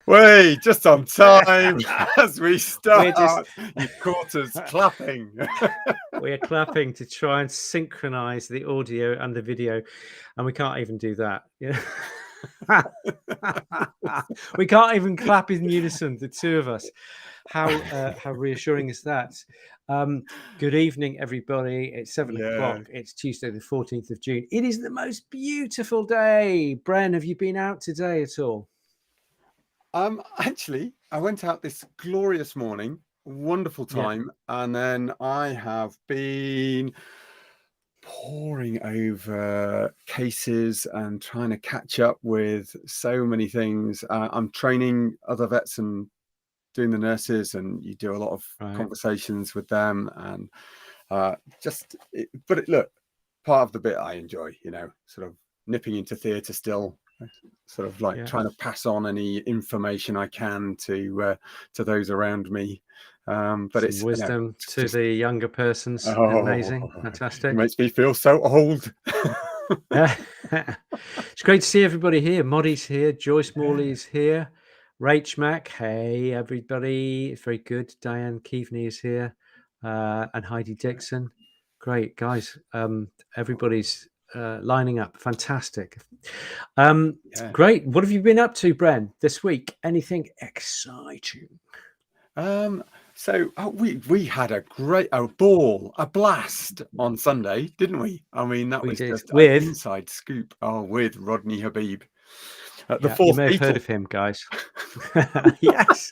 Wait, just on time as we start. We're You caught us clapping. We're clapping to try and synchronize the audio and the video, and we can't even do that. Yeah. We can't even clap in unison, the two of us. How reassuring is that? Good evening, everybody. It's 7 o'clock. It's Tuesday, the 14th of June. It is the most beautiful day. Bren, have you been out today at all? Actually, I went out this glorious morning, wonderful time, and then I have been poring over cases and trying to catch up with so many things. I'm training other vets and doing the nurses, and you do a lot of conversations with them, and look, part of the bit I enjoy, sort of nipping into theatre still, sort of like trying to pass on any information I can to those around me. But some it's wisdom to the younger persons. Amazing, fantastic. It makes me feel so old. It's great to see everybody here. Moddy's here, Joyce Morley's here, Rach Mack. Hey everybody, it's very good. Diane Keaveney is here, and Heidi Dixon. Great guys. Everybody's lining up. Fantastic. Great. What have you been up to, Bren, this week? Anything exciting? So we had a blast on Sunday, didn't we? I mean, that was just an inside scoop. With Rodney Habib. The fourth you may have Beatle. heard of him, guys. Yes,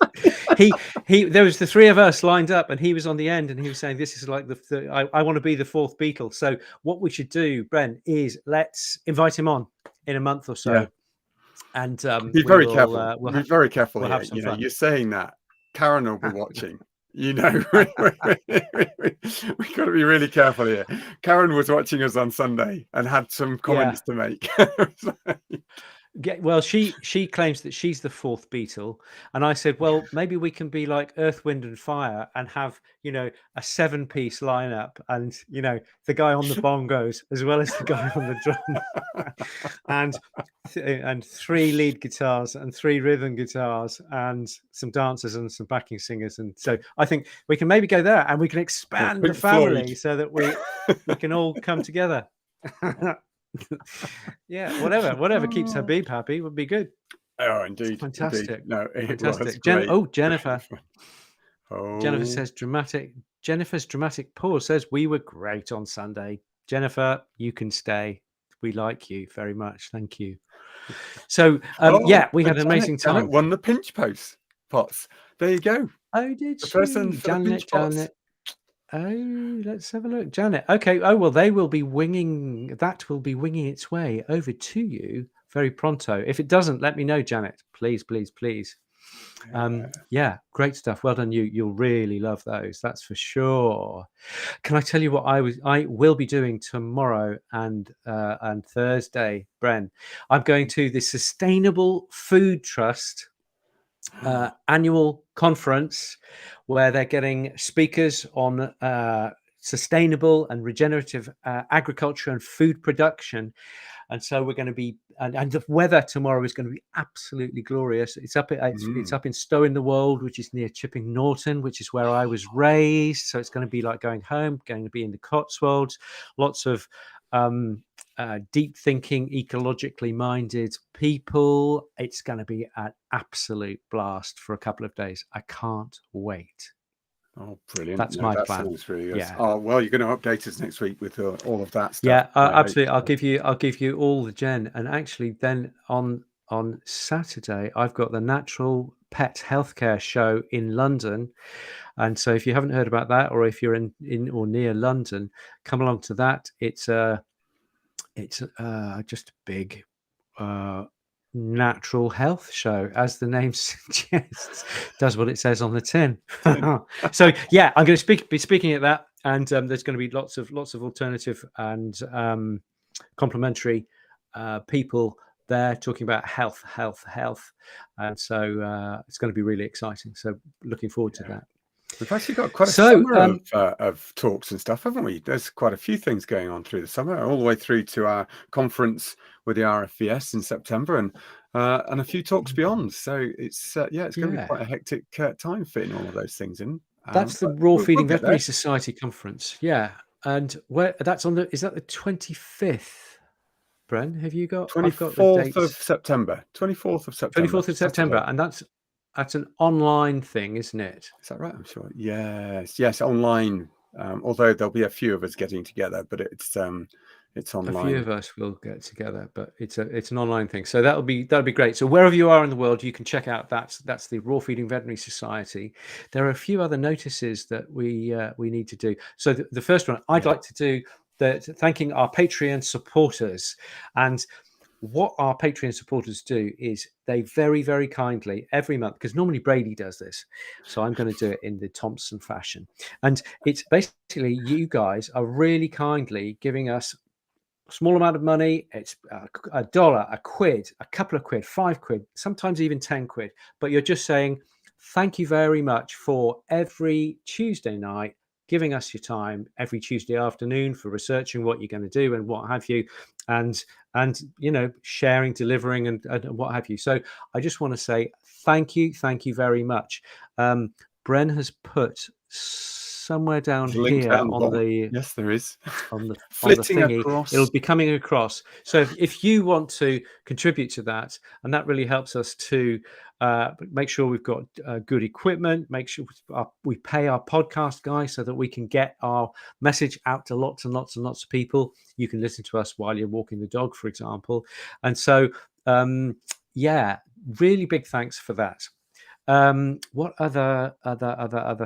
he. There was the three of us lined up, and he was on the end, and he was saying, "This is like I want to be the fourth Beatle." So what we should do, Bren, is let's invite him on in a month or so, and be very careful. We'll be very careful. We'll have some fun. You're saying that Karen will be watching. We got to be really careful here. Karen was watching us on Sunday and had some comments to make. Well, she claims that she's the fourth Beatle, and I said, well, maybe we can be like Earth, Wind and Fire and have a 7-piece lineup, and the guy on the bongos as well as the guy on the drum, and 3 lead guitars and 3 rhythm guitars and some dancers and some backing singers. And so I think we can maybe go there, and we can expand the family so that we can all come together. Whatever keeps Habib happy would be good. Indeed. Fantastic. Indeed. No, fantastic. Jennifer. Jennifer says Jennifer's dramatic pause says we were great on Sunday. Jennifer, you can stay. We like you very much. Thank you. So we had an amazing time. Janet won the pinch pots. There you go. Oh, did the person for the pinch pots. Oh, let's have a look, Janet. Okay. Oh, well, that will be winging its way over to you very pronto. If it doesn't, let me know, Janet. Please. Great stuff. Well done, you. You'll really love those. That's for sure. Can I tell you what I will be doing tomorrow and Thursday, Bren? I'm going to the Sustainable Food Trust annual conference, where they're getting speakers on sustainable and regenerative agriculture and food production. And so we're going to be, and the weather tomorrow is going to be absolutely glorious. It's up in Stowe in the Wold, which is near Chipping Norton, which is where I was raised. So it's going to be like going home, going to be in the Cotswolds. Lots of deep thinking, ecologically minded people. It's going to be an absolute blast for a couple of days. I can't wait. Oh, brilliant. That's my plan. Sounds really good. Oh, well, you're going to update us next week with all of that stuff. Yeah, absolutely. I'll give you all the gen. And actually then on Saturday, I've got the Natural Pet Healthcare Show in London. And so if you haven't heard about that, or if you're in or near London, come along to that. It's just a big natural health show, as the name suggests. Does what it says on the tin. So I'm going to be speaking at that, and there's going to be lots of alternative and complementary people there talking about health, and so it's going to be really exciting. So looking forward to that. We've actually got quite a summer of talks and stuff, haven't we? There's quite a few things going on through the summer, all the way through to our conference with the RFVS in September. And and a few talks beyond. So it's it's going to be Yeah. quite a hectic time fitting all of those things in. That's the But Raw we'll Feeding get there. Veterinary Society conference. Yeah. And where that's on is that the 25th? Bren, have you got? I've got the 24th of dates. September. 24th of September. 24th of September, Saturday. and that's an online thing, isn't it? Is that right? I'm sure. Yes, online. Although there'll be a few of us getting together, but it's A few online. of us will get together, but it's an online thing. So that'll be great. So wherever you are in the world, you can check out that's the Raw Feeding Veterinary Society. There are a few other notices that we need to do. So the first one I'd like to do, thanking our Patreon supporters. And what our Patreon supporters do is they very, very kindly every month, because normally Brady does this, so I'm going to do it in the Thompson fashion. And it's basically you guys are really kindly giving us a small amount of money. It's $1, a quid, a couple of quid, 5 quid, sometimes even 10 quid. But you're just saying, thank you very much for every Tuesday night giving us your time, every Tuesday afternoon for researching what you're going to do and what have you, and sharing, delivering, and what have you. So I just want to say thank you very much. Bren has put somewhere down There's a link here down the on bottom. the Yes, there is. on the Flitting thingy. across. It'll be coming across. So if you want to contribute to that, and that really helps us to make sure we've got good equipment, make sure we pay our podcast guy so that we can get our message out to lots and lots and lots of people. You can listen to us while you're walking the dog, for example. And so really big thanks for that. What other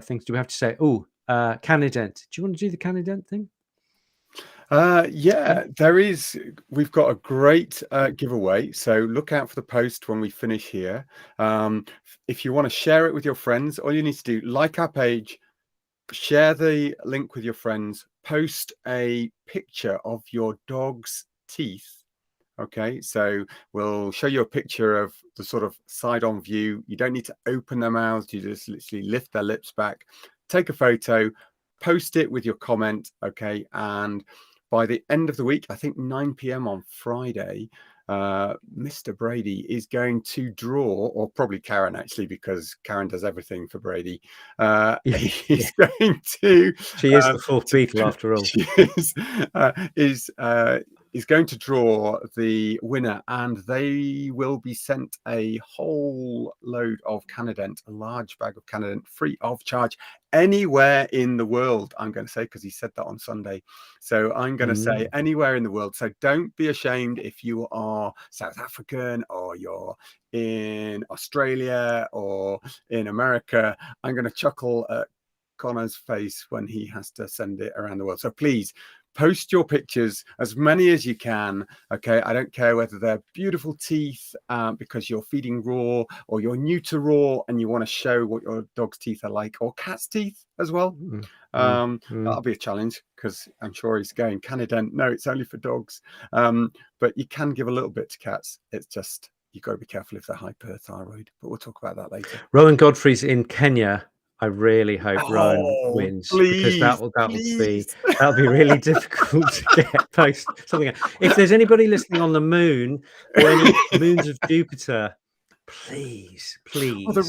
things do we have to say? Canident. Do you want to do the Canident thing? There is. We've got a great giveaway, so look out for the post when we finish here. If you want to share it with your friends, all you need to do, like our page, share the link with your friends, post a picture of your dog's teeth. Okay, so we'll show you a picture of the sort of side-on view. You don't need to open their mouths. You just literally lift their lips back, take a photo, post it with your comment. Okay, and by the end of the week, I think 9 p.m. on Friday, Mr. Brady is going to draw, or probably Karen actually, because Karen does everything for Brady. He's going to. She is the fourth Beatle after all. She is going to draw the winner, and they will be sent a whole load of Canident, a large bag of Canident, free of charge, anywhere in the world. I'm going to say, because he said that on Sunday. So I'm going to say anywhere in the world. So don't be ashamed if you are South African or you're in Australia or in America. I'm going to chuckle at Connor's face when he has to send it around the world. So please post your pictures, as many as you can. Okay, I don't care whether they're beautiful teeth because you're feeding raw, or you're new to raw and you want to show what your dog's teeth are like, or cat's teeth as well. That'll be a challenge, because I'm sure he's going, Canident, no, it's only for dogs. But you can give a little bit to cats. It's just, you've got to be careful if they're hyperthyroid, but we'll talk about that later. Rowan Godfrey's in Kenya. I really hope Rowan wins, because that'll be really difficult to get post something. If there's anybody listening on the moon or any moons of Jupiter, please. Oh, the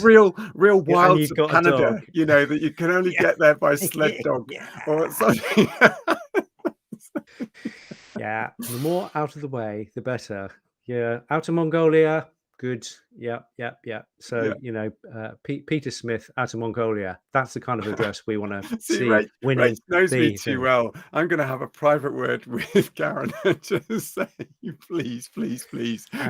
real wilds of Canada, that you can only get there by sled dog or something. Yeah, the more out of the way, the better. Yeah, out of Mongolia. Good. Yeah. So, Peter Smith out of Mongolia. That's the kind of address we want to see. Rach knows me too well. I'm going to have a private word with Karen and just say, please,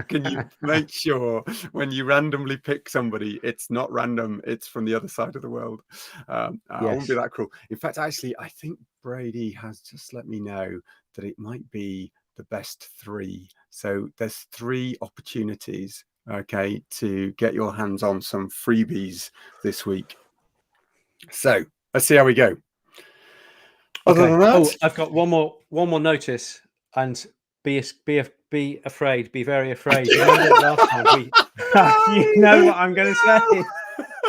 can you make sure when you randomly pick somebody, it's not random, it's from the other side of the world. I won't be that cruel. In fact, actually, I think Brady has just let me know that it might be the best 3. So there's 3 opportunities, okay, to get your hands on some freebies this week. So let's see how we go. Other than that, I've got one more notice, and be afraid, be very afraid. You remember last time you know what I'm going to say.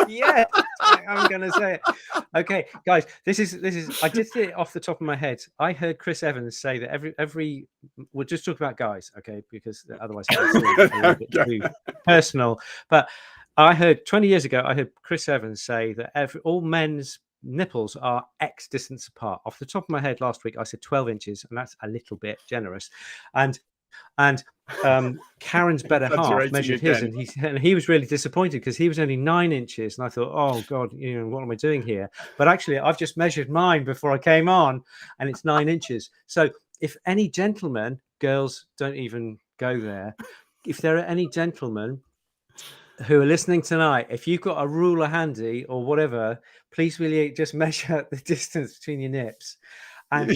Yes, I'm going to say it. Okay, guys, this is. I did it off the top of my head. I heard Chris Evans say that every. We'll just talk about guys, okay? Because otherwise it gets a little bit too personal. But I heard 20 years ago. I heard Chris Evans say that all men's nipples are X distance apart. Off the top of my head, last week I said 12 inches, and that's a little bit generous. And Karen's better half measured his, and he was really disappointed because he was only 9 inches, and I thought, oh God, what am I doing here? But actually, I've just measured mine before I came on, and it's 9 inches. So if any gentlemen, girls don't even go there, if there are any gentlemen who are listening tonight, if you've got a ruler handy or whatever, please really just measure the distance between your nips. And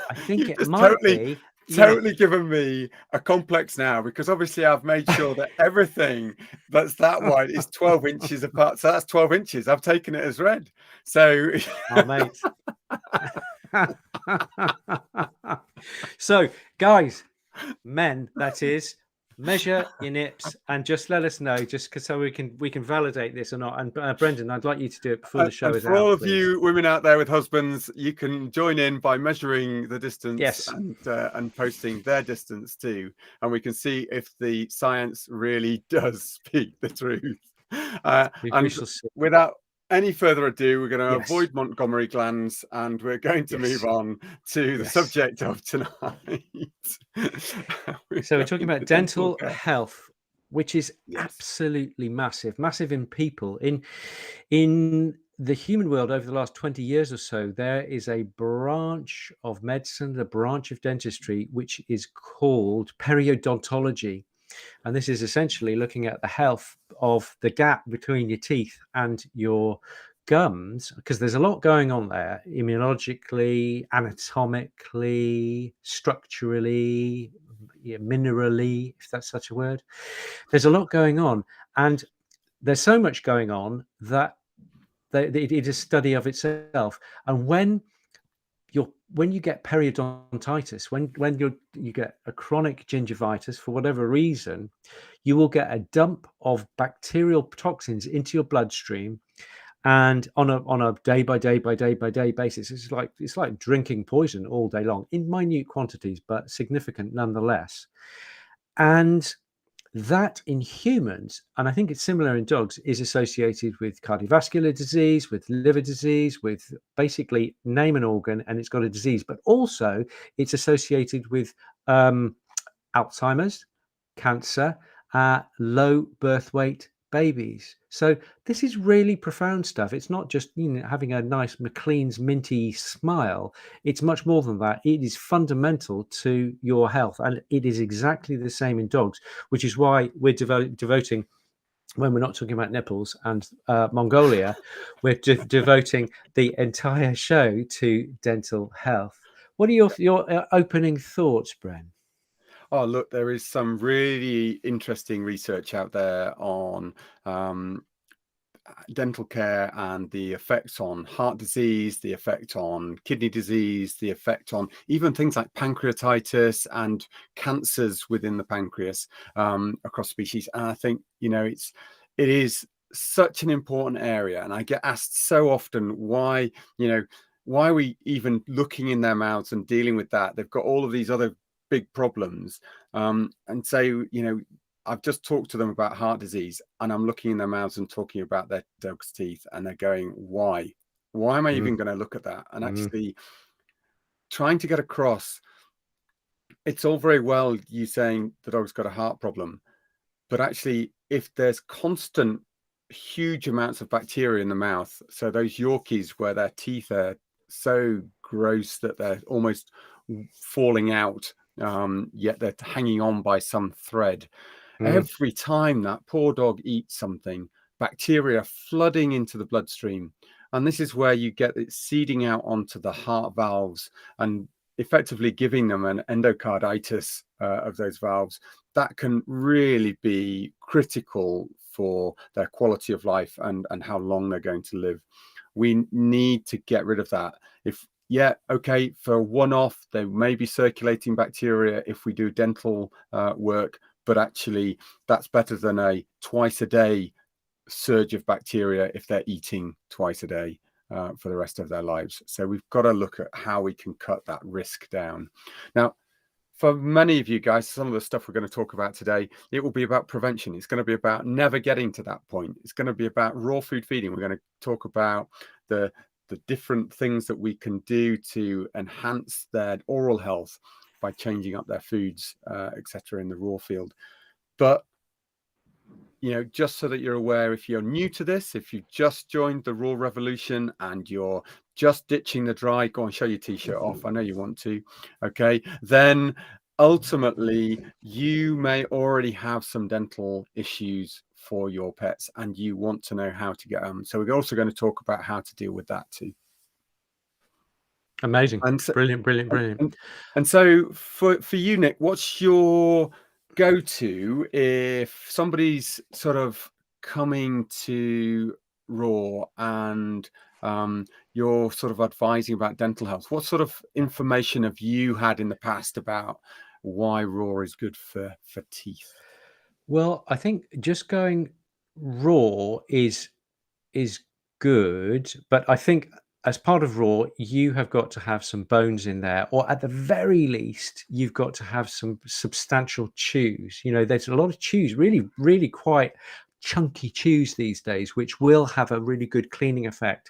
I think it might be totally given me a complex now, because obviously I've made sure that everything that's that wide is 12 inches apart. So that's 12 inches. I've taken it as read. So, mate. So, guys, men, that is, measure your nips and just let us know, just so we can validate this or not. And Brendan, I'd like you to do it before the show is out. For all of you women out there with husbands, you can join in by measuring the distance and posting their distance too, and we can see if the science really does speak the truth. And without any further ado, we're going to avoid Montgomery glands, and we're going to move on to the subject of tonight. So we're talking about dental health, which is absolutely massive in people. In the human world over the last 20 years or so, there is a branch of medicine, a branch of dentistry, which is called periodontology. And this is essentially looking at the health of the gap between your teeth and your gums, because there's a lot going on there, immunologically, anatomically, structurally, minerally, if that's such a word. There's a lot going on, and there's so much going on that it is a study of itself. And when you get periodontitis, when you get a chronic gingivitis for whatever reason, you will get a dump of bacterial toxins into your bloodstream, and on a day by day basis, it's like drinking poison all day long in minute quantities, but significant nonetheless. And that in humans, and I think it's similar in dogs, is associated with cardiovascular disease, with liver disease, with basically name an organ and it's got a disease. But also it's associated with Alzheimer's, cancer, low birth weight babies. So this is really profound stuff. It's not just having a nice McLean's minty smile. It's much more than that. It is fundamental to your health, and it is exactly the same in dogs, which is why we're devoting, when we're not talking about nipples and Mongolia, we're devoting the entire show to dental health. What are your opening thoughts, Bren? Oh, look, there is some really interesting research out there on dental care and the effects on heart disease, the effect on kidney disease, the effect on even things like pancreatitis and cancers within the pancreas across species. And I think, it is such an important area. And I get asked so often why are we even looking in their mouths and dealing with that? They've got all of these other big problems, and so I've just talked to them about heart disease, and I'm looking in their mouths and talking about their dog's teeth, and they're going, why am I even going to look at that? And actually trying to get across, it's all very well you saying the dog's got a heart problem, but actually if there's constant huge amounts of bacteria in the mouth, so those Yorkies where their teeth are so gross that they're almost falling out, yet they're hanging on by some thread. Every time that poor dog eats something, bacteria flooding into the bloodstream, and this is where you get it seeding out onto the heart valves and effectively giving them an endocarditis of those valves. That can really be critical for their quality of life and how long they're going to live. We need to get rid of that. For one-off, they may be circulating bacteria if we do dental work, but actually that's better than a twice a day surge of bacteria if they're eating twice a day for the rest of their lives. So we've got to look at how we can cut that risk down. Now, for many of you guys, some of the stuff we're going to talk about today, it will be about prevention. It's going to be about never getting to that point. It's going to be about raw food feeding. We're going to talk about the different things that we can do to enhance their oral health by changing up their foods, etc., in the raw field. But just so that you're aware, if you're new to this, if you've just joined the raw revolution and you're just ditching the dry, go and show your t-shirt off. I know you want to. Okay, then ultimately you may already have some dental issues for your pets and you want to know how to get them. So we're also going to talk about how to deal with that too. Amazing. And so, brilliant. And so for you, Nick, what's your go-to if somebody's sort of coming to raw and you're sort of advising about dental health? What sort of information have you had in the past about why raw is good for teeth? Well, I think just going raw is good, but I think as part of raw, you have got to have some bones in there, or at the very least, you've got to have some substantial chews. There's a lot of chews, really quite chunky chews these days, which will have a really good cleaning effect.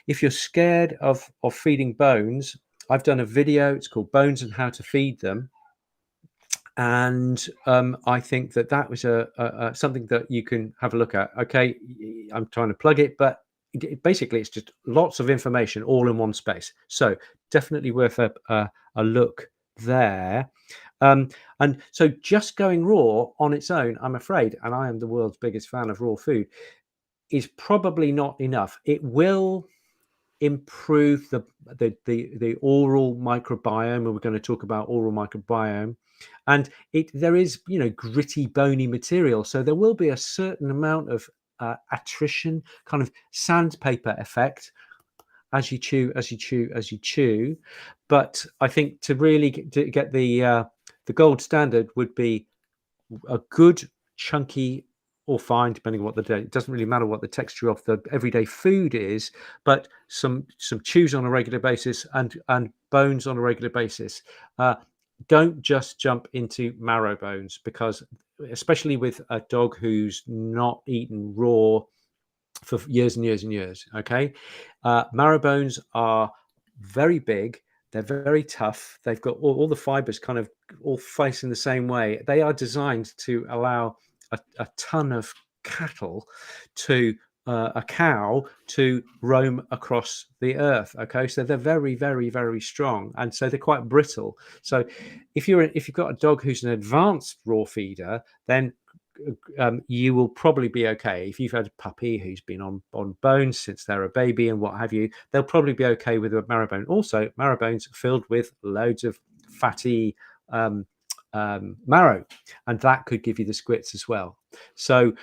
If you're scared of feeding bones, I've done a video. It's called Bones and How to Feed Them. And I think that was a something that you can have a look at. Okay, I'm trying to plug it, but basically it's just lots of information all in one space. So definitely worth a look there. And so just going raw on its own, I'm afraid, and I am the world's biggest fan of raw food, is probably not enough. It will improve the oral microbiome, and we're going to talk about oral microbiome. And there is, gritty, bony material. So there will be a certain amount of attrition, kind of sandpaper effect as you chew. But I think to really get the gold standard would be a good chunky or fine, depending on what the day. It doesn't really matter what the texture of the everyday food is, but some chews on a regular basis and bones on a regular basis. Don't just jump into marrow bones, because especially with a dog who's not eaten raw for years and years and years, okay, marrow bones are very big. They're very tough. They've got all the fibers kind of all facing the same way. They are designed to allow a ton of cattle to a cow to roam across the earth. Okay, so they're very, very, very strong, and so they're quite brittle. So if you've got a dog who's an advanced raw feeder, then you will probably be okay. If you've had a puppy who's been on bones since they're a baby and what have you, they'll probably be okay with a marrow bone. Also, marrow bones filled with loads of fatty marrow, and that could give you the squits as well. So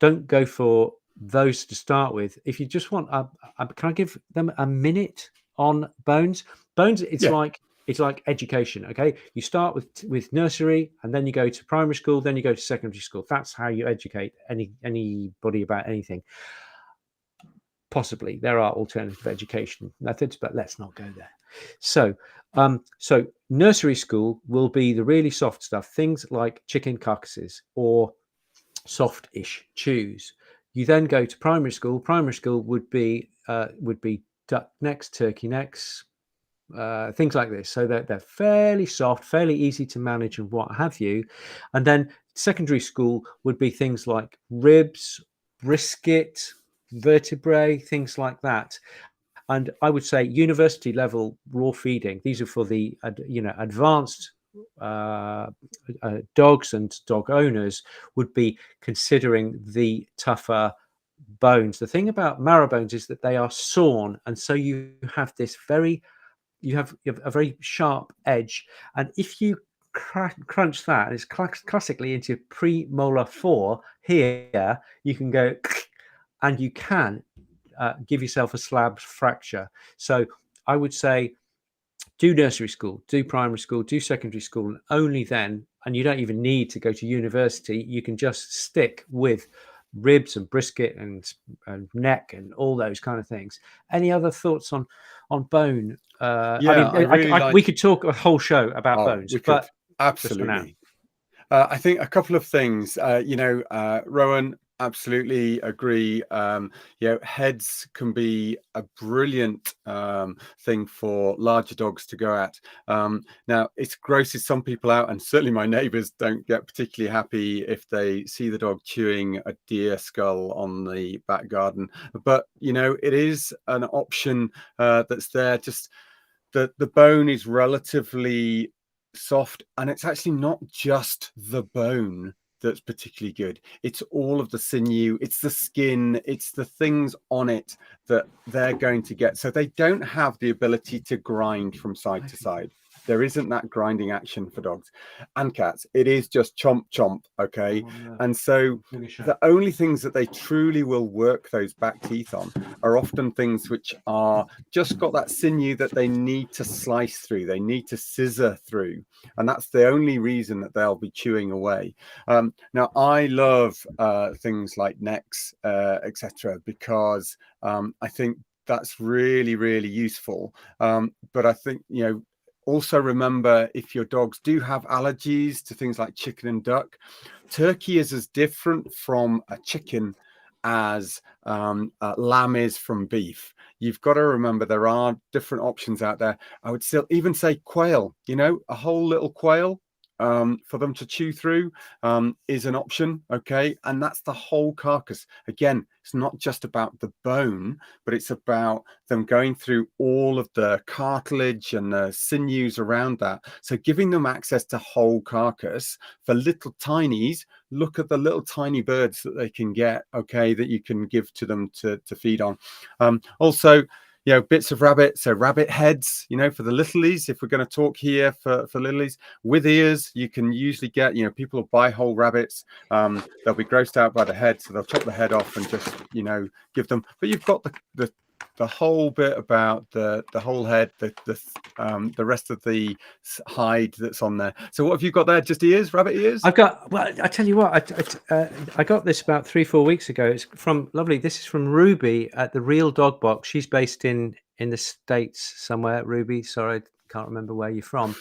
don't go for those to start with. If you just want can I give them a minute on bones? It's like education. Okay, you start with nursery, and then you go to primary school, then you go to secondary school. That's how you educate anybody about anything. Possibly there are alternative education methods, but let's not go there. So nursery school will be the really soft stuff, things like chicken carcasses or soft-ish chews. You then go to primary school. Primary school would be duck necks, turkey necks, things like this. So they're fairly soft, fairly easy to manage and what have you. And then secondary school would be things like ribs, brisket, vertebrae, things like that. And I would say university level raw feeding, these are for the advanced dogs and dog owners, would be considering the tougher bones. The thing about marrow bones is that they are sawn, and so you have you have a very sharp edge, and if you crunch that, and it's classically into premolar 4 here, you can go and you can give yourself a slab fracture. So I would say do nursery school, do primary school, do secondary school, and only then, and you don't even need to go to university, you can just stick with ribs and brisket and neck and all those kind of things. Any other thoughts on bone? Yeah, I mean, I really we like. could talk a whole show about Oh, bones, we could but just for now. absolutely. I think a couple of things. Rowan, absolutely agree. Heads can be a brilliant thing for larger dogs to go at. Now, it grosses some people out, and certainly my neighbours don't get particularly happy if they see the dog chewing a deer skull on the back garden. But it is an option that's there. Just the bone is relatively soft, and it's actually not just the bone that's particularly good. It's all of the sinew, it's the skin, it's the things on it that they're going to get. So they don't have the ability to grind from side to side. There isn't that grinding action for dogs and cats. It is just chomp chomp. Okay. And so the only things that they truly will work those back teeth on are often things which are just got that sinew that they need to slice through, they need to scissor through, and that's the only reason that they'll be chewing away. Now, I love things like necks, etc., because I think that's really, really useful. But I think, also remember, if your dogs do have allergies to things like chicken and duck, turkey is as different from a chicken as lamb is from beef. You've got to remember there are different options out there. I would still even say quail, a whole little quail for them to chew through is an option. Okay. And that's the whole carcass. Again, it's not just about the bone, but it's about them going through all of the cartilage and the sinews around that. So giving them access to whole carcass for little tinies. Look at the little tiny birds that they can get, okay, that you can give to them to feed on. Also, bits of rabbit, so rabbit heads, for the littlies, if we're going to talk here for littlies, with ears, you can usually get, people will buy whole rabbits. They'll be grossed out by the head, so they'll chop the head off and just, give them. But you've got the whole bit about the whole head, the rest of the hide that's on there. So what have you got there? Just ears, rabbit ears? I've got. Well, I tell you what, I got this about 3-4 weeks ago. It's from lovely. This is from Ruby at the Real Dog Box. She's based in the States somewhere. Ruby, sorry, I can't remember where you're from.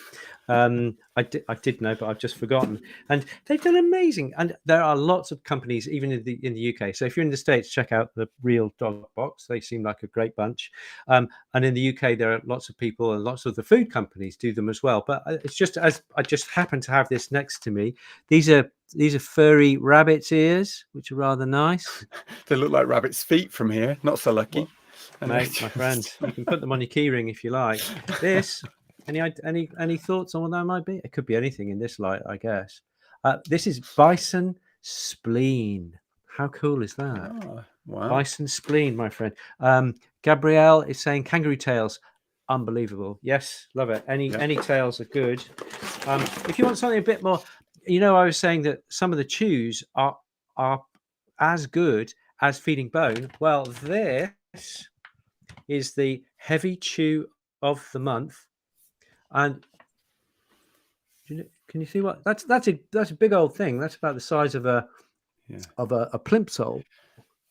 I did know, but I've just forgotten. And they've done amazing. And there are lots of companies, even in the UK. So if you're in the States, check out the Real Dog Box. They seem like a great bunch. And in the UK, there are lots of people and lots of the food companies do them as well. But it's just as I just happen to have this next to me. These are furry rabbit's ears, which are rather nice. They look like rabbit's feet from here. Not so lucky. Mate, my friend, you can put them on your keyring if you like. This, any thoughts on what that might be? It could be anything in this light, I guess. This is bison spleen. How cool is that? Oh, wow. Bison spleen, my friend. Gabrielle is saying kangaroo tails, unbelievable. Yes, love it. Any tails are good. If you want something a bit more, I was saying that some of the chews are as good as feeding bone. Well, this is the heavy chew of the month, and can you see what that's a big old thing. That's about the size of a plimsoll.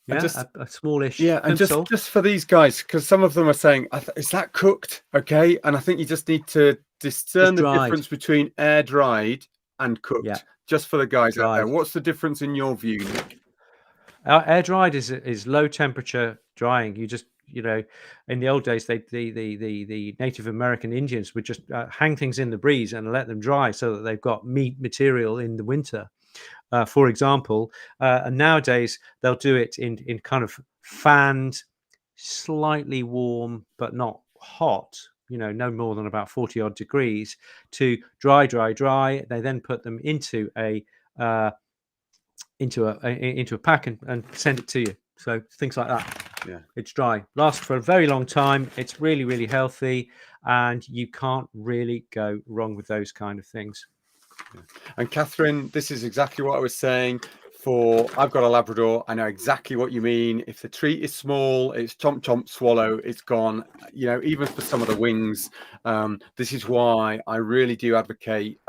Yeah, a smallish. Yeah, and just for these guys, because some of them are saying, "Is that cooked?" Okay, and I think you just need to discern the difference between air dried and cooked. Yeah. Just for the guys out there, what's the difference in your view, Nick? Air dried is low temperature drying. You just in the old days, the Native American Indians would just hang things in the breeze and let them dry so that they've got meat material in the winter, for example. And nowadays they'll do it in kind of fanned, slightly warm but not hot. No more than about 40 odd degrees to dry. They then put them into a pack and send it to you. So things like that. Yeah, it's dry, lasts for a very long time. It's really, really healthy, and you can't really go wrong with those kind of things. Yeah. And Catherine, this is exactly what I was saying. I've got a Labrador. I know exactly what you mean. If the treat is small, it's chomp chomp swallow, it's gone. Even for some of the wings, this is why I really do advocate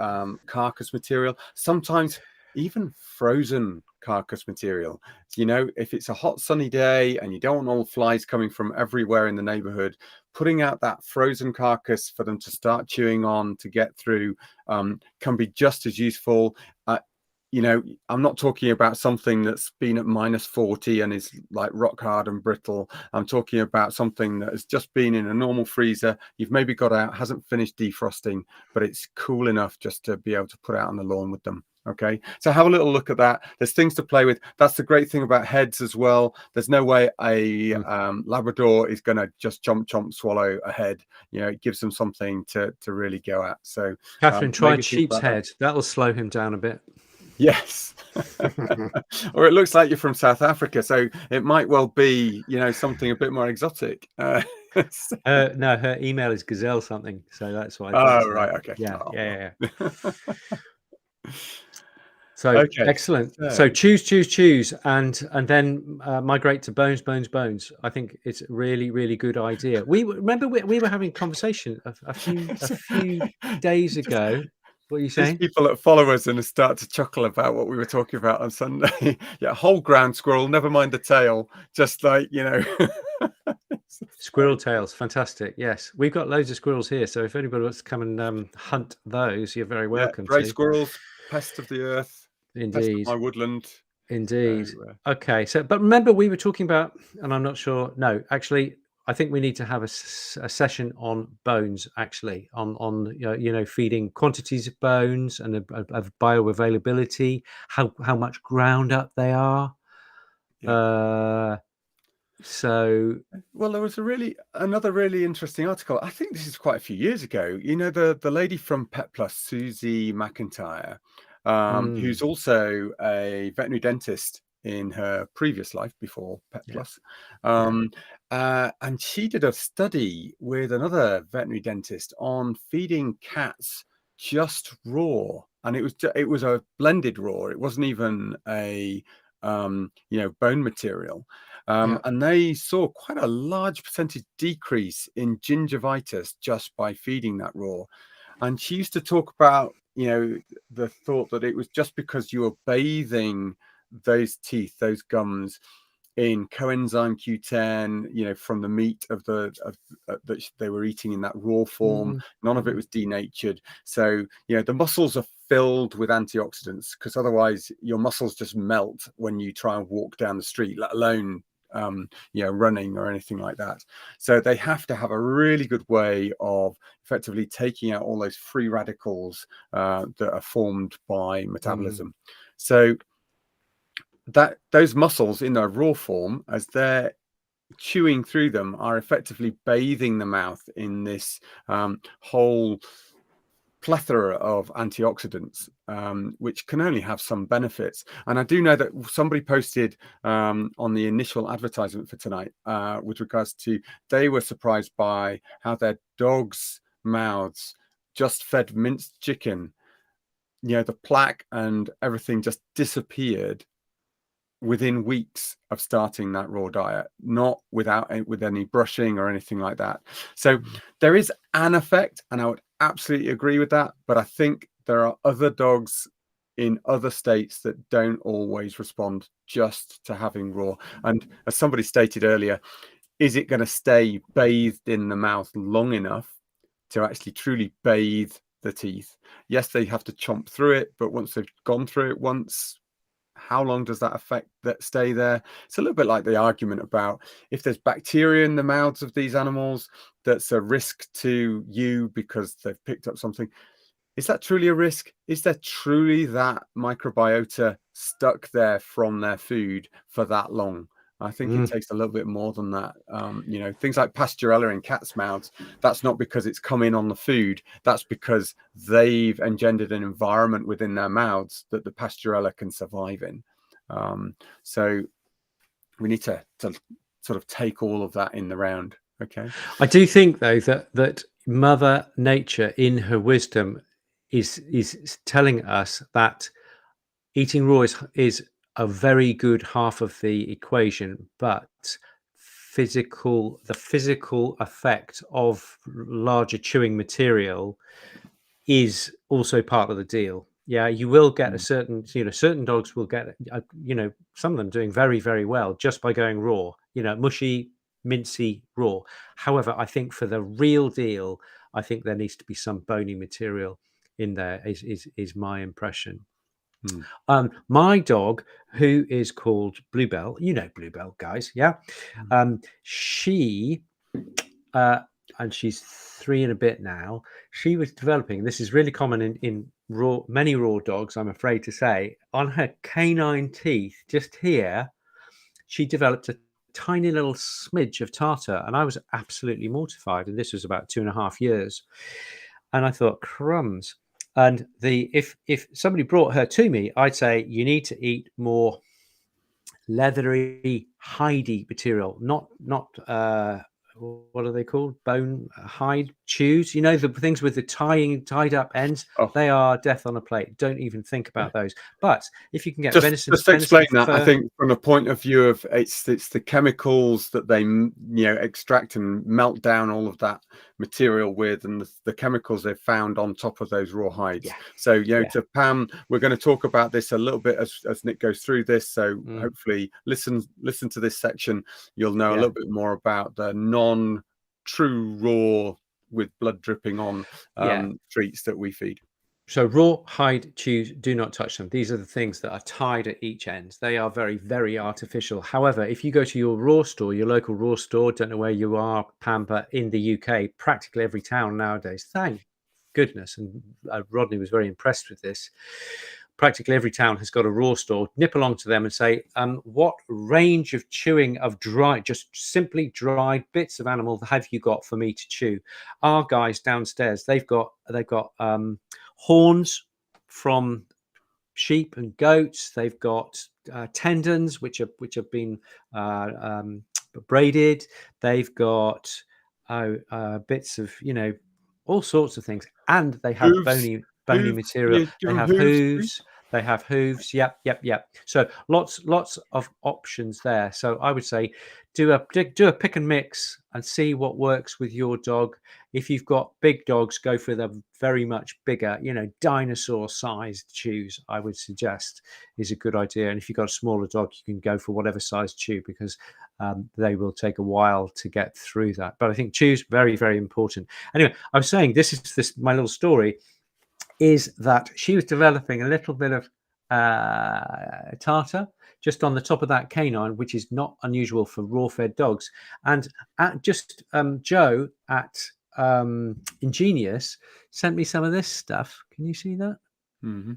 carcass material. Sometimes even frozen carcass material. You know, if it's a hot sunny day and you don't want all the flies coming from everywhere in the neighborhood, putting out that frozen carcass for them to start chewing on to get through can be just as useful. You know, I'm not talking about something that's been at -40 and is like rock hard and brittle. I'm talking about something that has just been in a normal freezer. You've maybe got out, hasn't finished defrosting, but it's cool enough just to be able to put out on the lawn with them. Okay, so have a little look at that. There's things to play with. That's the great thing about heads as well. There's no way a Labrador is going to just chomp, swallow a head. You know, it gives them something to really go at. So Catherine tried maybe think sheep's about that. head. That'll slow him down a bit. Yes. Or it looks like you're from South Africa, so it might well be, you know, something a bit more exotic. No, her email is gazelle something, so that's why I thought. Oh, right, okay. Yeah, Oh, yeah. well. So Okay, excellent. so So choose, and then migrate to bones. I think it's a really good idea. We remember we were having a conversation a few days ago. What are you these saying? people that follow us and start to chuckle about what we were talking about on Sunday. Yeah, whole ground squirrel, never mind the tail. Just like, you know. Squirrel tails, fantastic. Yes, we've got loads of squirrels here. So if anybody wants to come and hunt those, you're very Yeah, welcome grey to. squirrels, pest of the earth, pest of Indeed. my woodland. Indeed. So, Okay. So, but remember, we were talking about, and I'm not sure. No, actually, I think we need to have a session on bones. Actually, on you know, feeding quantities of bones and of bioavailability, how much ground up they are. yeah. So Well, there was another really interesting article. I think this is quite a few years ago. You know, the lady from Pet Plus, Susie McIntyre, who's also a veterinary dentist in her previous life before Pet yeah, Plus, and she did a study with another veterinary dentist on feeding cats just raw, and it was a blended raw. It wasn't even a you know, bone material. yeah. And they saw quite a large percentage decrease in gingivitis just by feeding that raw. And she used to talk about, you know, the thought that it was just because you were bathing those teeth, those gums, in coenzyme Q10, you know, from the meat of that they were eating in that raw form. None of it was denatured. So, you know, the muscles are filled with antioxidants, because otherwise your muscles just melt when you try and walk down the street, let alone you know, running or anything like that. So they have to have a really good way of effectively taking out all those free radicals that are formed by metabolism. So that those muscles in their raw form, as they're chewing through them, are effectively bathing the mouth in this whole plethora of antioxidants, which can only have some benefits. And I do know that somebody posted on the initial advertisement for tonight with regards to, they were surprised by how their dogs' mouths, just fed minced chicken, you know, the plaque and everything just disappeared within weeks of starting that raw diet, not with any brushing or anything like that. So there is an effect, and I would absolutely agree with that. But I think there are other dogs in other states that don't always respond just to having raw. And as somebody stated earlier, is it going to stay bathed in the mouth long enough to actually truly bathe the teeth? Yes, they have to chomp through it, but once they've gone through it once, how long does that effect that stay there? It's a little bit like the argument about if there's bacteria in the mouths of these animals that's a risk to you because they've picked up something. Is that truly a risk? Is there truly that microbiota stuck there from their food for that long? I think it takes a little bit more than that. You know, things like Pasteurella in cats' mouths, that's not because it's come in on the food. That's because they've engendered an environment within their mouths that the Pasteurella can survive in. So we need to sort of take all of that in the round. Okay. I do think, though, that Mother Nature, in her wisdom, is telling us that eating raw is a very good half of the equation, but the physical effect of larger chewing material is also part of the deal. Yeah, you will get a certain, certain dogs will get, some of them doing very, very well just by going raw, mushy, mincy, raw. However, I think for the real deal, I think there needs to be some bony material in there, is my impression. My dog, who is called Bluebell, Bluebell, guys, yeah. She, and she's 3 and a bit now. She was developing, this is really common in many raw dogs, I'm afraid to say, on her canine teeth, just here, she developed a tiny little smidge of tartar, and I was absolutely mortified. And this was about 2.5 years. And I thought, crumbs. And if somebody brought her to me, I'd say you need to eat more leathery, hidey material, not what are they called? Bone, hide chews. The things with the tied up ends. Oh. They are death on a plate. Don't even think about those. But if you can get just explain that, I think, from a point of view of it's the chemicals that they extract and melt down all of that material with, and the chemicals they've found on top of those raw hides. Yeah. So to Pam, we're going to talk about this a little bit as Nick goes through this. So hopefully listen to this section. You'll know a little bit more about the non-true raw with blood dripping on treats that we feed. So raw hide chews, do not touch them. These are the things that are tied at each end. They are very, very artificial. However, if you go to your raw store, your local raw store, don't know where you are, Pam, but in the UK, practically every town nowadays, thank goodness, and Rodney was very impressed with this, practically every town has got a raw store. Nip along to them and say, what range of chewing of just simply dried bits of animal have you got for me to chew? Our guys downstairs, they've got horns from sheep and goats. They've got tendons which have been braided. They've got bits of all sorts of things, and they have bony material. They have hooves. They have hooves. Yep. So lots of options there. So I would say do a pick and mix and see what works with your dog. If you've got big dogs, go for the very much bigger, dinosaur sized chews, I would suggest is a good idea. And if you've got a smaller dog, you can go for whatever size chew, because they will take a while to get through that. But I think chews very, very important. Anyway, I was saying my little story is that she was developing a little bit of tartar just on the top of that canine, which is not unusual for raw-fed dogs. And Joe at Ingenious sent me some of this stuff. Can you see that? Mm-hmm.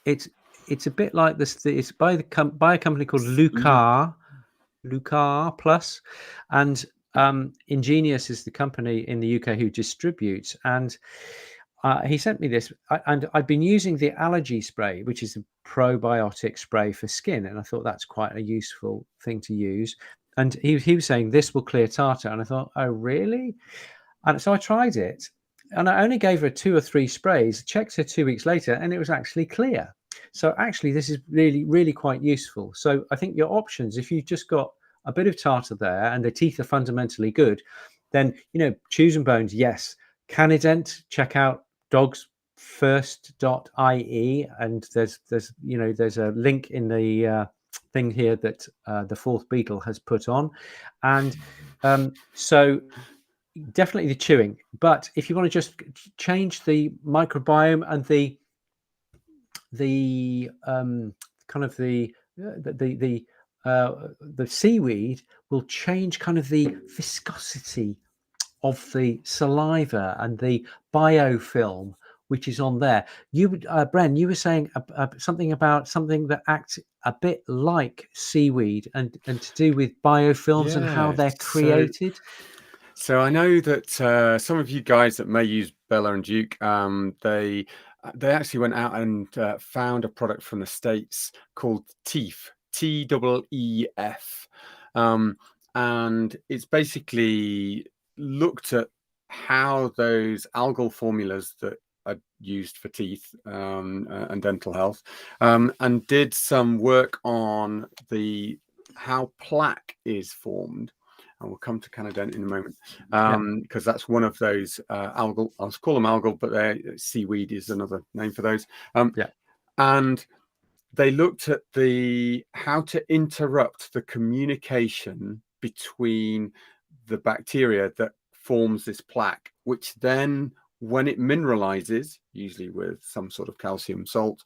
It's a bit like this. It's by a company called Lucar Plus, and Ingenious is the company in the UK who distributes. And he sent me this, and I've been using the allergy spray, which is a probiotic spray for skin, and I thought that's quite a useful thing to use. And he was saying this will clear tartar, and I thought, oh really? And so I tried it, and I only gave her 2 or 3 sprays, checked her 2 weeks later, and it was actually clear. So actually this is really, really quite useful. So I think your options, if you've just got a bit of tartar there and the teeth are fundamentally good, then chews and bones, yes. Canident, check out dogsfirst.ie, and there's a link in the thing here that the Fourth Beetle has put on. And so definitely the chewing, but if you want to just change the microbiome and the seaweed will change kind of the viscosity of the saliva and the biofilm which is on there. Bren, you were saying something about something that acts a bit like seaweed and to do with biofilms and how they're created. So I know that some of you guys that may use Bella and Duke, they actually went out and found a product from the States called Teef, TEEF, and it's basically looked at how those algal formulas that are used for teeth and dental health, and did some work on how plaque is formed. and we'll come to Canadent in a moment, Yeah. because that's one of those algal. I'll call them algal, but seaweed is another name for those. Yeah. And they looked at how to interrupt the communication between the bacteria that forms this plaque, which then, when it mineralizes, usually with some sort of calcium salt,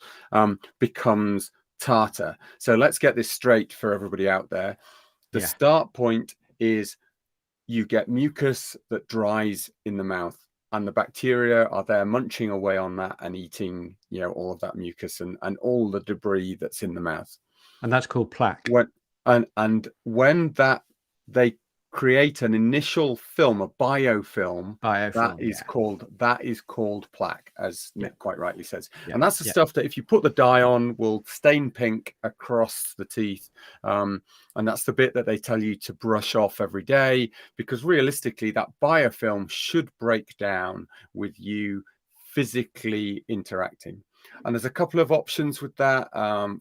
becomes tartar. So let's get this straight for everybody out there. The Yeah. start point is you get mucus that dries in the mouth, and the bacteria are there munching away on that and eating, all of that mucus and all the debris that's in the mouth. And that's called plaque. And when they create an initial film, a biofilm, that is called plaque, as Nick quite rightly says. And that's the stuff that if you put the dye on will stain pink across the teeth. And that's the bit that they tell you to brush off every day, because realistically that biofilm should break down with you physically interacting. And there's a couple of options with that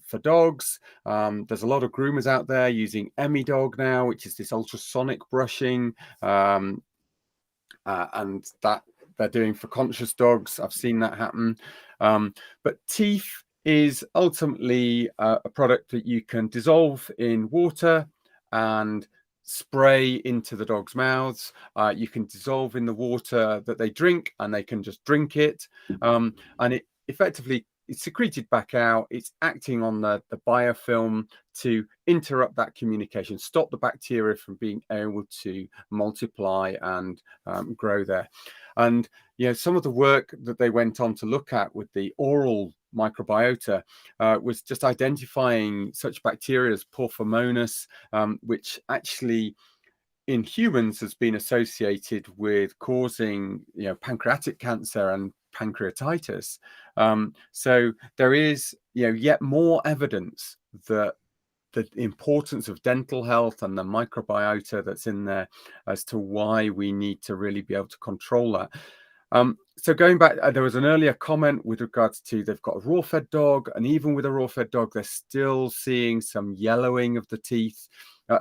for dogs. There's a lot of groomers out there using EmiDog now, which is this ultrasonic brushing, and that they're doing for conscious dogs. I've seen that happen. But teeth is ultimately a product that you can dissolve in water and spray into the dog's mouths. You can dissolve in the water that they drink, and they can just drink it. And it effectively, it's secreted back out. It's acting on the biofilm to interrupt that communication, stop the bacteria from being able to multiply and grow there. And some of the work that they went on to look at with the oral microbiota was just identifying such bacteria as Porphyromonas, which actually in humans has been associated with causing pancreatic cancer and pancreatitis. So there is yet more evidence that the importance of dental health and the microbiota that's in there as to why we need to really be able to control that. So going back, there was an earlier comment with regards to they've got a raw-fed dog, and even with a raw-fed dog, they're still seeing some yellowing of the teeth,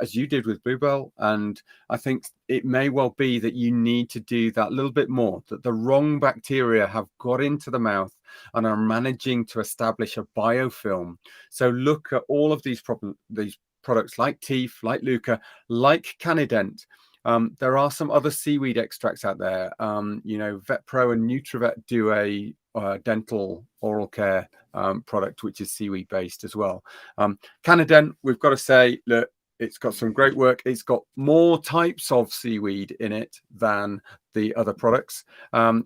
as you did with Bluebell. And I think it may well be that you need to do that little bit more, that the wrong bacteria have got into the mouth and are managing to establish a biofilm. So look at all of these products like Teeth, like Luca, like Canident. There are some other seaweed extracts out there. VetPro and NutriVet do a dental oral care product, which is seaweed based as well. Canident, we've got to say, look, it's got some great work. It's got more types of seaweed in it than the other products. I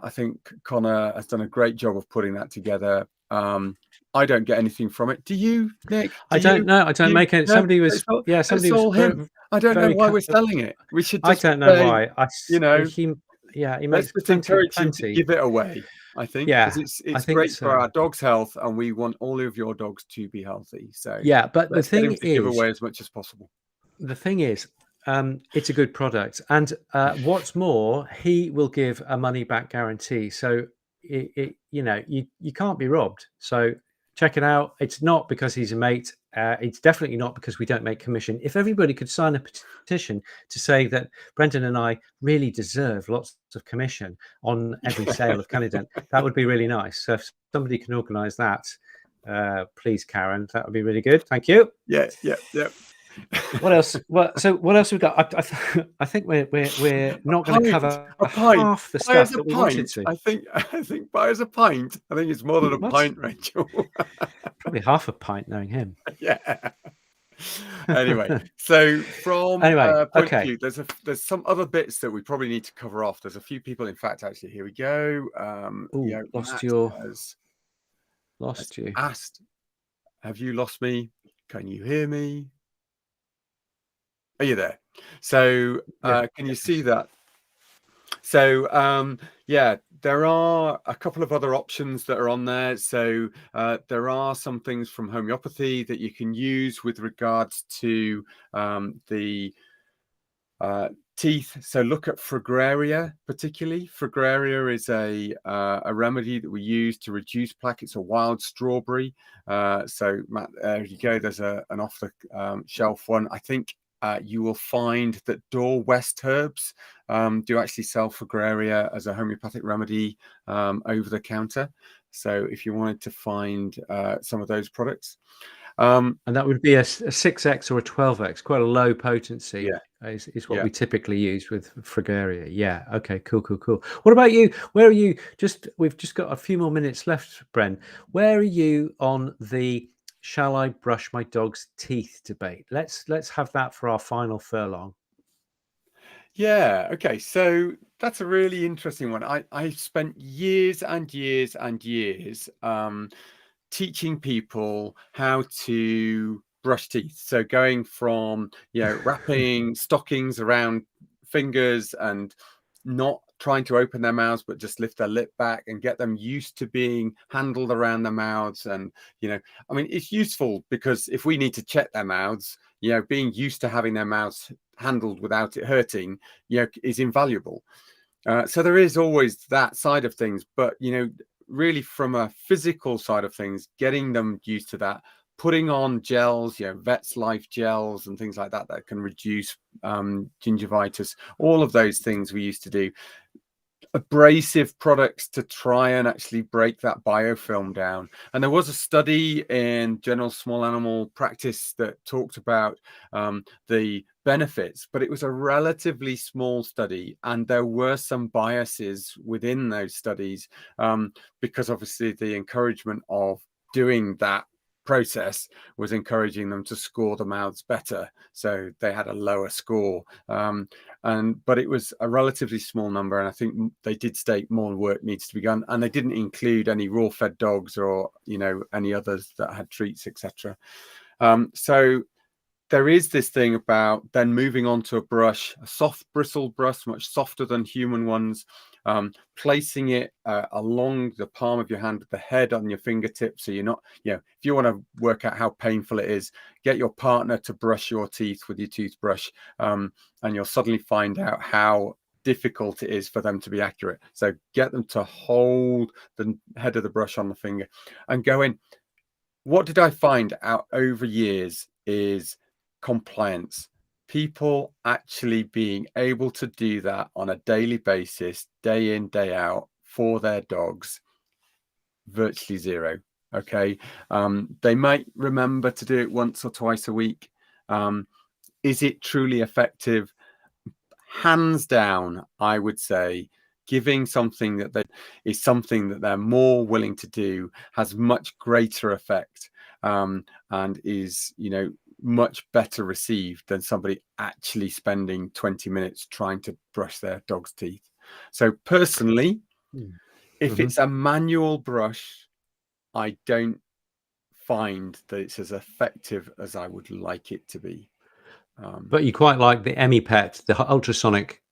think Connor has done a great job of putting that together. I don't get anything from it. Do you, Nick? I don't know. I don't make it. No, somebody was, somebody was him. I don't know why we're selling it. We should just I don't know why. he makes let's just encourage him to plenty. give it away. I think because it's great for our dog's health, and we want all of your dogs to be healthy. So but the thing is, give away as much as possible. The thing is, it's a good product, and what's more, he will give a money back guarantee. So you can't be robbed. So check it out. It's not because he's a mate. It's definitely not because we don't make commission. If everybody could sign a petition to say that Brendan and I really deserve lots of commission on every sale of Canident, that would be really nice. So if somebody can organise that, please, Karen, that would be really good. Thank you. Yeah. What else? What else we got? I think we're not going to cover half the stuff that we wanted to. I think buy us a pint. I think it's more than a pint, Rachel. Probably half a pint, knowing him. Yeah. Anyway, so from point of view, there's some other bits that we probably need to cover off. There's a few people, in fact, actually, here we go. Lost you. Asked, have you lost me? Can you hear me? Are you there? So can you see that? So there are a couple of other options that are on there. So there are some things from homeopathy that you can use with regards to the teeth. So look at Fragaria, particularly. Fragaria is a remedy that we use to reduce plaque. It's a wild strawberry. So Matt, there you go. There's an off the shelf one. I think you will find that Dor West Herbs do actually sell Fragaria as a homeopathic remedy over the counter. So if you wanted to find some of those products. And that would be a 6x or a 12x, quite a low potency. Yeah. Is what Yeah. we typically use with Fragaria. Yeah. Okay. Cool. What about you? Where are you? We've just got a few more minutes left, Bren. Where are you on the shall I brush my dog's teeth debate? Let's have that for our final furlong. Yeah. Okay. So that's a really interesting one. I spent years and years and years teaching people how to brush teeth. So going from, wrapping stockings around fingers and not trying to open their mouths, but just lift their lip back and get them used to being handled around their mouths. And, I mean, it's useful because if we need to check their mouths, being used to having their mouths handled without it hurting, is invaluable. So there is always that side of things, but really from a physical side of things, getting them used to that, putting on gels, Vet's Life gels and things like that that can reduce gingivitis, all of those things we used to do. Abrasive products to try and actually break that biofilm down. And there was a study in General Small Animal Practice that talked about the benefits, but it was a relatively small study, and there were some biases within those studies because obviously the encouragement of doing that process was encouraging them to score the mouths better, so they had a lower score, but it was a relatively small number, and I think they did state more work needs to be done, and they didn't include any raw fed dogs or any others that had treats, etc. So there is this thing about then moving on to a brush, a soft bristled brush, much softer than human ones, placing it along the palm of your hand with the head on your fingertips. So you're not, if you want to work out how painful it is, get your partner to brush your teeth with your toothbrush, and you'll suddenly find out how difficult it is for them to be accurate. So get them to hold the head of the brush on the finger and go in. What did I find out over years is compliance. People actually being able to do that on a daily basis, day in, day out for their dogs, virtually zero. Okay. They might remember to do it once or twice a week. Is it truly effective? Hands down, I would say giving something that is something that they're more willing to do has much greater effect, and is much better received than somebody actually spending 20 minutes trying to brush their dog's teeth. So personally, if it's a manual brush, I don't find that it's as effective as I would like it to be. But you quite like the EmiPet, the ultrasonic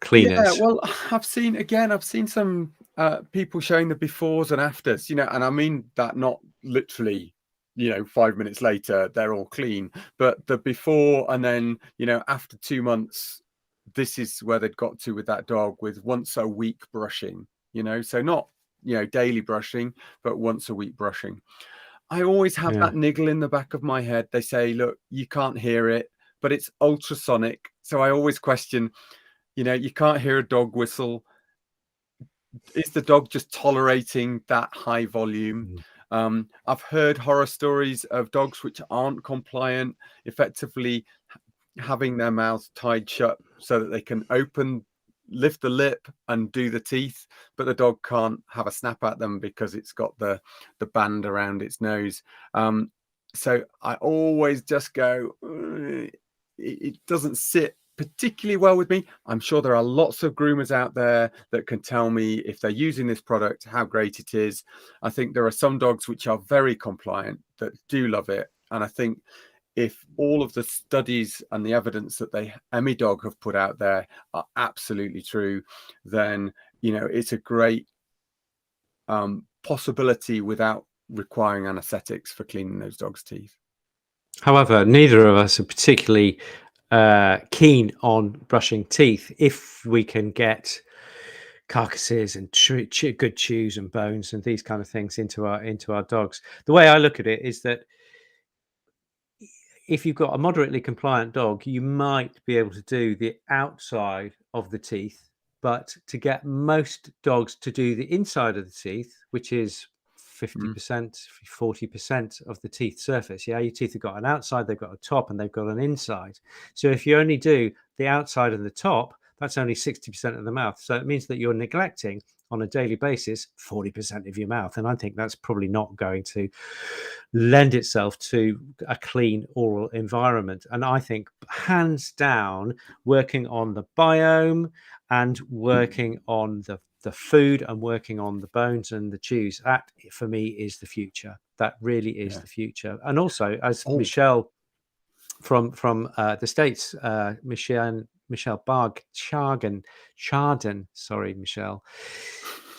cleaners. Yeah, well, I've seen some people showing the befores and afters, and I mean that not literally, 5 minutes later they're all clean, but the before and then, after 2 months, this is where they'd got to with that dog, with once a week brushing, so not, daily brushing, but once a week brushing. I always have that niggle in the back of my head. They say, look, you can't hear it, but it's ultrasonic. So I always question, you can't hear a dog whistle. Is the dog just tolerating that high volume? I've heard horror stories of dogs which aren't compliant, effectively having their mouths tied shut so that they can lift the lip and do the teeth, but the dog can't have a snap at them because it's got the band around its nose. So I always just go, it doesn't sit particularly well with me. I'm sure there are lots of groomers out there that can tell me if they're using this product, how great it is. I think there are some dogs which are very compliant that do love it. And I think if all of the studies and the evidence that EmiDog have put out there are absolutely true, then, it's a great possibility without requiring anesthetics for cleaning those dogs' teeth. However, neither of us are particularly keen on brushing teeth if we can get carcasses and good chews and bones and these kind of things into our dogs. The way I look at it is that if you've got a moderately compliant dog, you might be able to do the outside of the teeth, but to get most dogs to do the inside of the teeth, which is 50%, 40% of the teeth surface. Yeah, your teeth have got an outside, they've got a top, and they've got an inside. So if you only do the outside and the top, that's only 60% of the mouth. So it means that you're neglecting on a daily basis 40% of your mouth. And I think that's probably not going to lend itself to a clean oral environment. And I think hands down, working on the biome and working on the food and working on the bones and the chews, that for me is the future. That really is the future. And also, as Michelle from the States, Michelle Chardon, sorry, Michelle.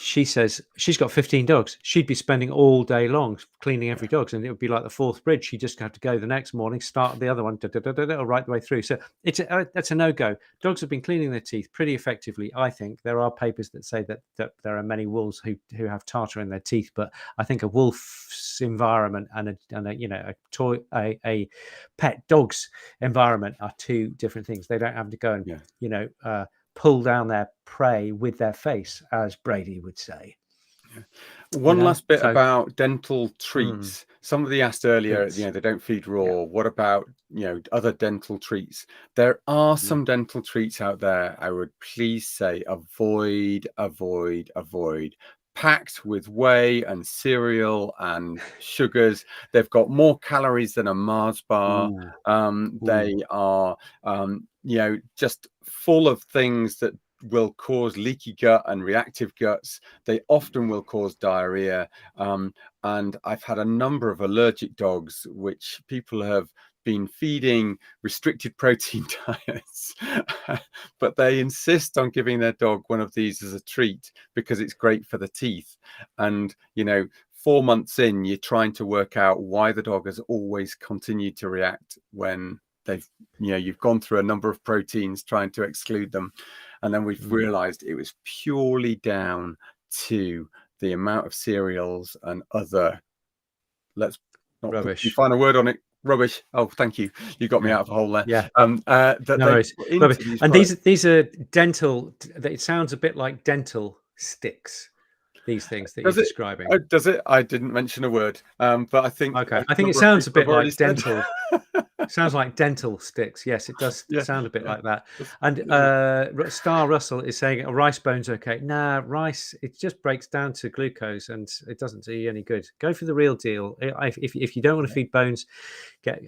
She says she's got 15 dogs. She'd be spending all day long cleaning every dog, and it would be like the fourth bridge. She'd just have to go the next morning, start the other one, right the way through. So that's a no-go. Dogs have been cleaning their teeth pretty effectively, I think. There are papers that say that there are many wolves who have tartar in their teeth, but I think a wolf's environment and a pet dog's environment are two different things. They don't have to go and pull down their prey with their face, as Brady would say. One last bit about dental treats. Somebody asked earlier, they don't feed raw. What about other dental treats? There are some dental treats out there. I would please say avoid. Packed with whey and cereal and sugars. They've got more calories than a Mars bar. They are just full of things that will cause leaky gut and reactive guts. They often will cause diarrhea. And I've had a number of allergic dogs which people have been feeding restricted protein diets, but they insist on giving their dog one of these as a treat because it's great for the teeth. And 4 months in, you're trying to work out why the dog has always continued to react when you've gone through a number of proteins trying to exclude them. And then we've realized it was purely down to the amount of cereals and other, let's not put the final word on it, rubbish. Oh, thank you. You got me out of a hole there. Yeah. And these are dental. It sounds a bit like dental sticks. These things that you're describing. Does it? I didn't mention a word. But I think. Okay. I think it sounds a bit like dental. Sounds like dental sticks. Yes, it does sound a bit like that. And Star Russell is saying a rice bone's okay. Nah, rice, it just breaks down to glucose and it doesn't do you any good. Go for the real deal. If you don't want to feed bones,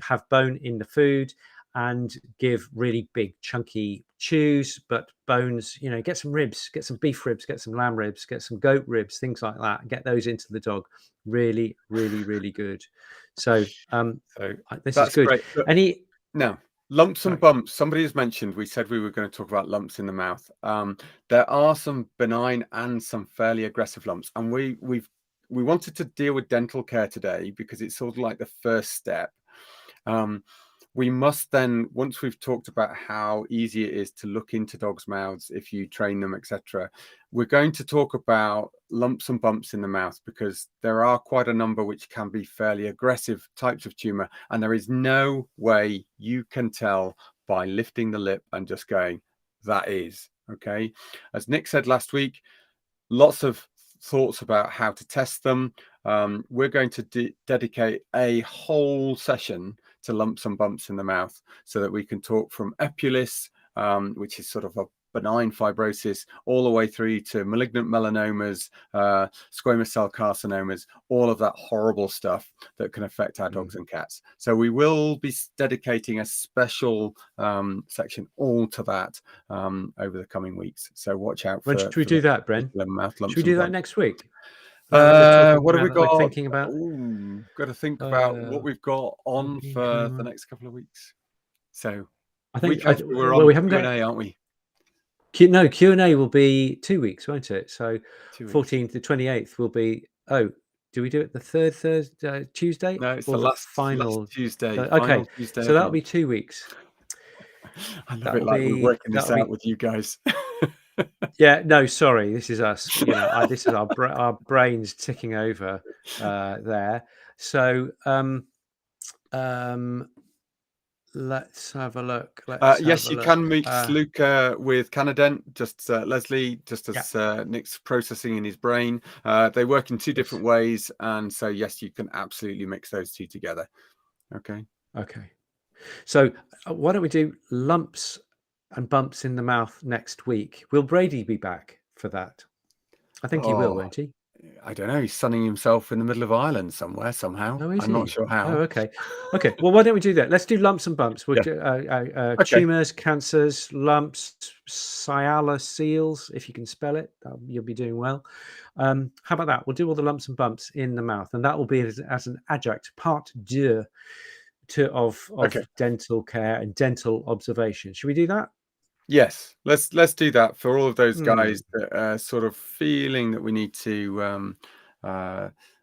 have bone in the food and give really big chunky chews, but bones, get some ribs, get some beef ribs, get some lamb ribs, get some goat ribs, things like that. Get those into the dog. Really, really, really good. So this is good. Great. Now, lumps and bumps. Somebody has mentioned, we said we were going to talk about lumps in the mouth. There are some benign and some fairly aggressive lumps. And we wanted to deal with dental care today because it's sort of like the first step. We must then, once we've talked about how easy it is to look into dogs' mouths if you train them, etc., we're going to talk about lumps and bumps in the mouth because there are quite a number which can be fairly aggressive types of tumor, and there is no way you can tell by lifting the lip and just going, that is, okay? As Nick said last week, lots of thoughts about how to test them. We're going to dedicate a whole session to lumps and bumps in the mouth so that we can talk from epulis, which is sort of a benign fibrosis, all the way through to malignant melanomas, squamous cell carcinomas, all of that horrible stuff that can affect our dogs and cats. So we will be dedicating a special section all to that over the coming weeks. So watch out for. When should we do that, Bren? Should we do that next week? What have we got? Thinking about? Got to think about what we've got on for the next couple of weeks. So I think we're on Q&A, aren't we? No, Q&A will be 2 weeks, won't it? So 14th to 28th will be. Oh, do we do it the third Thursday, Tuesday? No, it's the last Tuesday. Okay, Tuesday, so that'll be 2 weeks. I love it like we're working this out with you guys. Yeah, no, sorry, this is us. This is our brains ticking over there. So Let's have a look. Let's yes, have a you look. can mix Luca with Canadent, just Leslie, just Yeah. as Nick's processing in his brain. They work in two different ways. And so, yes, you can absolutely mix those two together. Okay. Okay. So why don't we do lumps and bumps in the mouth next week? Will Brady be back for that? I think he will, Oh, won't he? I don't know. He's sunning himself in the middle of Ireland somewhere, somehow. Oh, is I'm not he? sure how. Oh, okay. Okay. Well, why don't we do that? Let's do lumps and bumps. We'll Yeah. do Okay. tumors, cancers, lumps, seals, if you can spell it, you'll be doing well. How about that? We'll do all the lumps and bumps in the mouth, and that will be as an adjunct, part deux of Okay. dental care and dental observation. Should we do that? Yes, let's do that for all of those guys that are sort of feeling that we need to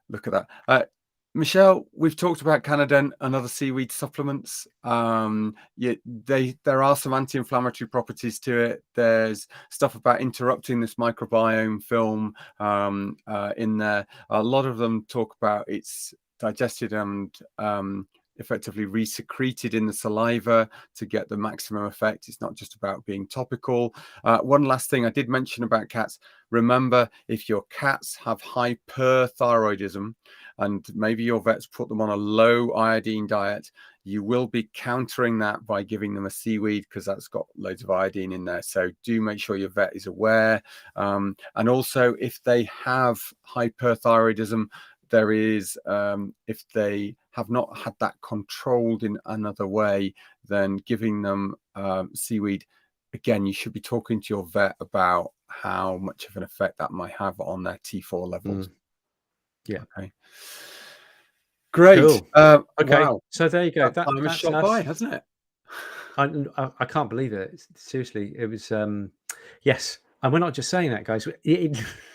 look at that. Michelle, we've talked about Canadent and other seaweed supplements. Yeah, there are some anti-inflammatory properties to it. There's stuff about interrupting this microbiome film in there. A lot of them talk about it's digested and effectively resecreted in the saliva to get the maximum effect. It's not just about being topical. One last thing I did mention about cats. Remember, if your cats have hyperthyroidism and maybe your vet's put them on a low iodine diet, you will be countering that by giving them a seaweed because that's got loads of iodine in there. So do make sure your vet is aware. And also, if they have hyperthyroidism, there is, if they have not had that controlled in another way, then giving them seaweed, again, you should be talking to your vet about how much of an effect that might have on their T4 levels. Yeah. Okay. Great. Cool. Okay. Wow. So there you go. That time has shot by, hasn't it? I can't believe it. Seriously, it was. Yes, and we're not just saying that, guys.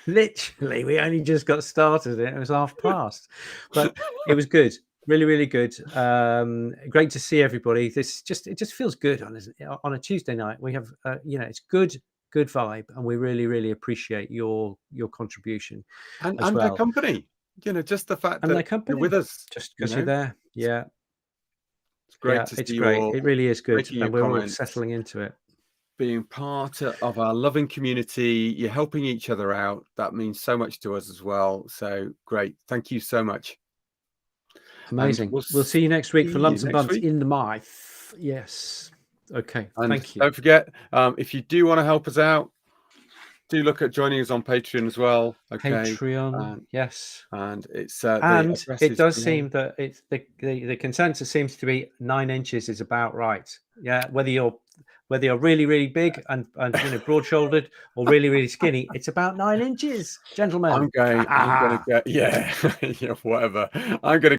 Literally, we only just got started. It was half past, but it was good. Really, really good. Great to see everybody. It just feels good on a Tuesday night. We have, it's good vibe, and we really, really appreciate your contribution and as well. their company. Just the fact and that their company you're with us, just because you're there. Yeah. It's great to it's see great. you all It really is good, making your and we're all comments, settling into it. being part of our loving community. You're helping each other out. That means so much to us as well. So great. Thank you so much. Amazing. We'll see you next week for lumps and bumps in the mouth. Yes. Okay. And thank you. Don't forget, if you do want to help us out, do look at joining us on Patreon as well. Okay. Patreon. Yes. And it's and it does seem that it's the consensus seems to be 9 inches is about right. Yeah. Whether you're really, really big and broad-shouldered or really, really skinny, it's about 9 inches, gentlemen. I'm going to get, yeah, whatever. I'm going to